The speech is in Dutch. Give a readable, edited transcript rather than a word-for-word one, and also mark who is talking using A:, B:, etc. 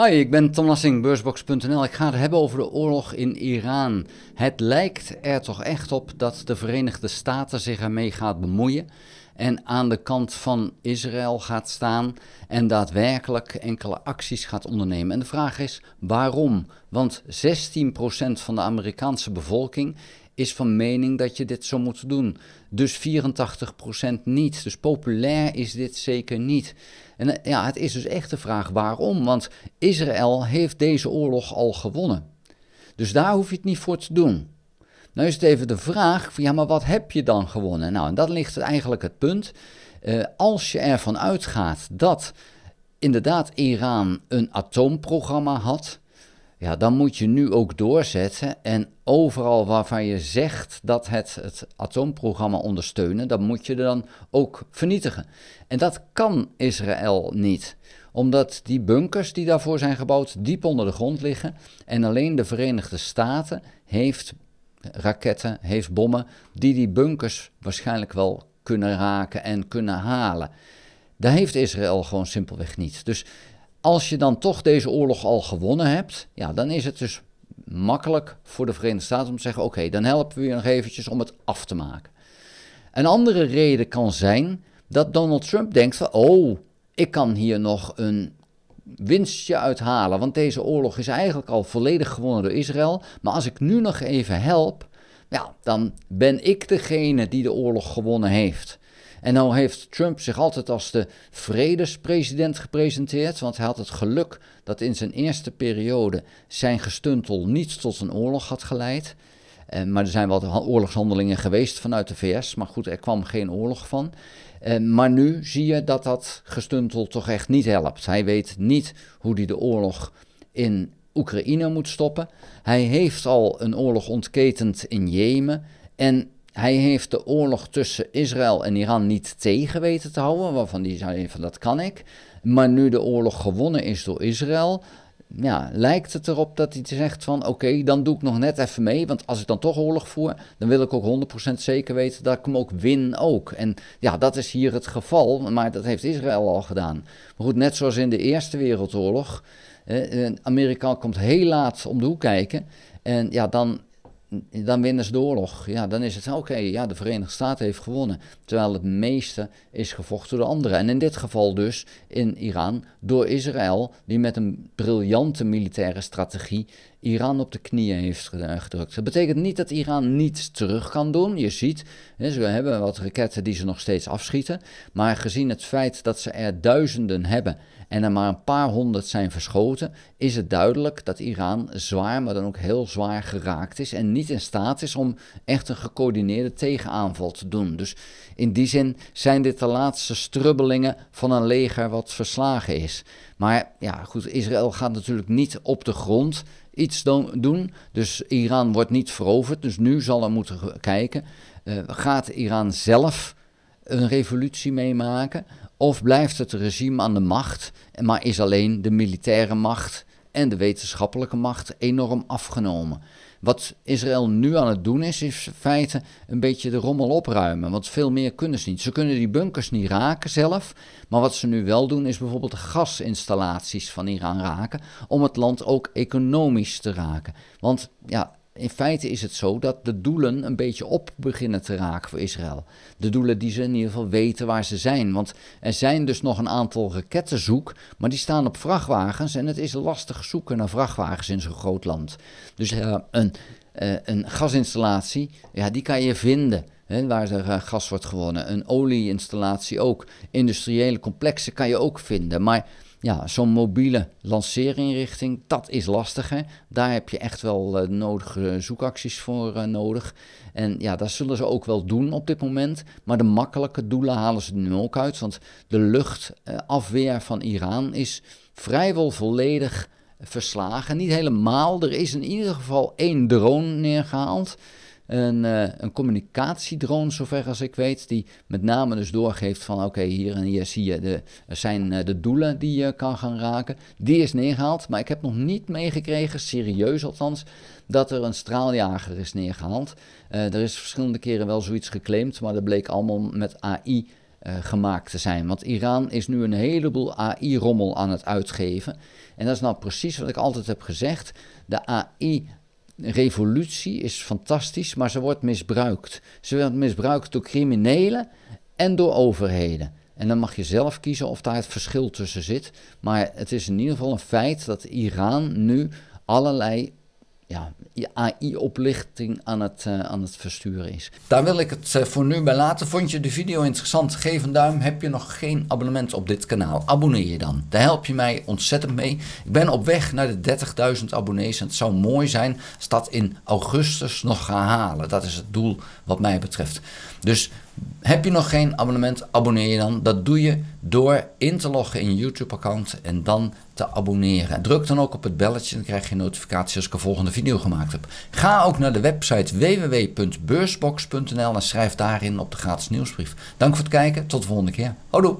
A: Hi, ik ben Tom Lassing, beursbox.nl. Ik ga het hebben over de oorlog in Iran. Het lijkt er toch echt op dat de Verenigde Staten zich ermee gaat bemoeien en aan de kant van Israël gaat staan en daadwerkelijk enkele acties gaat ondernemen. En de vraag is waarom? Want 16% van de Amerikaanse bevolking is van mening dat je dit zou moeten doen. Dus 84% niet. Dus populair is dit zeker niet. En ja, het is dus echt de vraag waarom. Want Israël heeft deze oorlog al gewonnen. Dus daar hoef je het niet voor te doen. Nou is het even de vraag, ja, maar wat heb je dan gewonnen? Nou, en dat ligt eigenlijk het punt. Als je ervan uitgaat dat inderdaad Iran een atoomprogramma had, ja, dan moet je nu ook doorzetten en overal waarvan je zegt dat het atoomprogramma ondersteunen, dan moet je er dan ook vernietigen. En dat kan Israël niet, omdat die bunkers die daarvoor zijn gebouwd diep onder de grond liggen en alleen de Verenigde Staten heeft raketten, heeft bommen die bunkers waarschijnlijk wel kunnen raken en kunnen halen. Dat heeft Israël gewoon simpelweg niet. Dus als je dan toch deze oorlog al gewonnen hebt, ja, dan is het dus makkelijk voor de Verenigde Staten om te zeggen, oké, dan helpen we je nog eventjes om het af te maken. Een andere reden kan zijn dat Donald Trump denkt van, oh, ik kan hier nog een winstje uithalen, want deze oorlog is eigenlijk al volledig gewonnen door Israël, maar als ik nu nog even help, ja, dan ben ik degene die de oorlog gewonnen heeft. En nou heeft Trump zich altijd als de vredespresident gepresenteerd, want hij had het geluk dat in zijn eerste periode zijn gestuntel niet tot een oorlog had geleid. Maar er zijn wel oorlogshandelingen geweest vanuit de VS, maar goed, er kwam geen oorlog van. Maar nu zie je dat dat gestuntel toch echt niet helpt. Hij weet niet hoe hij de oorlog in Oekraïne moet stoppen. Hij heeft al een oorlog ontketend in Jemen en hij heeft de oorlog tussen Israël en Iran niet tegen weten te houden, waarvan hij zei van dat kan ik. Maar nu de oorlog gewonnen is door Israël, ja, lijkt het erop dat hij zegt van oké, dan doe ik nog net even mee. Want als ik dan toch oorlog voer, dan wil ik ook 100% zeker weten dat ik hem ook win ook. En ja, dat is hier het geval, maar dat heeft Israël al gedaan. Maar goed, net zoals in de Eerste Wereldoorlog, Amerika komt heel laat om de hoek kijken en ja, dan winnen ze de oorlog. Ja, dan is het oké, ja, de Verenigde Staten heeft gewonnen. Terwijl het meeste is gevochten door de anderen. En in dit geval dus in Iran door Israël, die met een briljante militaire strategie Iran op de knieën heeft gedrukt. Dat betekent niet dat Iran niets terug kan doen. Je ziet, ze hebben wat raketten die ze nog steeds afschieten. Maar gezien het feit dat ze er duizenden hebben en er maar een paar honderd zijn verschoten, is het duidelijk dat Iran zwaar, maar dan ook heel zwaar geraakt is en niet in staat is om echt een gecoördineerde tegenaanval te doen. Dus in die zin zijn dit de laatste strubbelingen van een leger wat verslagen is. Maar ja, goed, Israël gaat natuurlijk niet op de grond iets doen. Dus Iran wordt niet veroverd. Dus nu zal er moeten kijken, gaat Iran zelf een revolutie meemaken? Of blijft het regime aan de macht, maar is alleen de militaire macht en de wetenschappelijke macht enorm afgenomen? Wat Israël nu aan het doen is in feite een beetje de rommel opruimen, want veel meer kunnen ze niet. Ze kunnen die bunkers niet raken zelf, maar wat ze nu wel doen is bijvoorbeeld de gasinstallaties van Iran raken, om het land ook economisch te raken. Want ja, in feite is het zo dat de doelen een beetje op beginnen te raken voor Israël. De doelen die ze in ieder geval weten waar ze zijn. Want er zijn dus nog een aantal raketten zoek, maar die staan op vrachtwagens en het is lastig zoeken naar vrachtwagens in zo'n groot land. Dus een gasinstallatie, ja, die kan je vinden. Waar er gas wordt gewonnen. Een olieinstallatie ook. Industriële complexen kan je ook vinden. Maar ja, zo'n mobiele lanceerinrichting, dat is lastiger. Daar heb je echt wel nodige zoekacties voor nodig. En ja, dat zullen ze ook wel doen op dit moment. Maar de makkelijke doelen halen ze nu ook uit. Want de luchtafweer van Iran is vrijwel volledig verslagen. Niet helemaal. Er is in ieder geval 1 drone neergehaald. Een communicatiedrone, zover als ik weet, die met name dus doorgeeft van oké, hier en hier zie je zijn de doelen die je kan gaan raken. Die is neergehaald, maar ik heb nog niet meegekregen, serieus althans, dat er een straaljager is neergehaald. Er is verschillende keren wel zoiets geclaimd, maar dat bleek allemaal met AI gemaakt te zijn. Want Iran is nu een heleboel AI-rommel aan het uitgeven. En dat is nou precies wat ik altijd heb gezegd. De AI-revolutie is fantastisch, maar ze wordt misbruikt. Ze wordt misbruikt door criminelen en door overheden. En dan mag je zelf kiezen of daar het verschil tussen zit. Maar het is in ieder geval een feit dat Iran nu allerlei AI-oplichting aan het versturen is. Daar wil ik het voor nu bij laten. Vond je de video interessant? Geef een duim. Heb je nog geen abonnement op dit kanaal? Abonneer je dan. Daar help je mij ontzettend mee. Ik ben op weg naar de 30.000 abonnees. En het zou mooi zijn als dat in augustus nog ga halen. Dat is het doel wat mij betreft. Dus heb je nog geen abonnement? Abonneer je dan. Dat doe je door in te loggen in je YouTube-account en dan te abonneren. Druk dan ook op het belletje, dan krijg je een notificatie als ik een volgende video gemaakt heb. Ga ook naar de website www.beursbox.nl en schrijf daarin op de gratis nieuwsbrief. Dank voor het kijken, tot de volgende keer. Houdoe!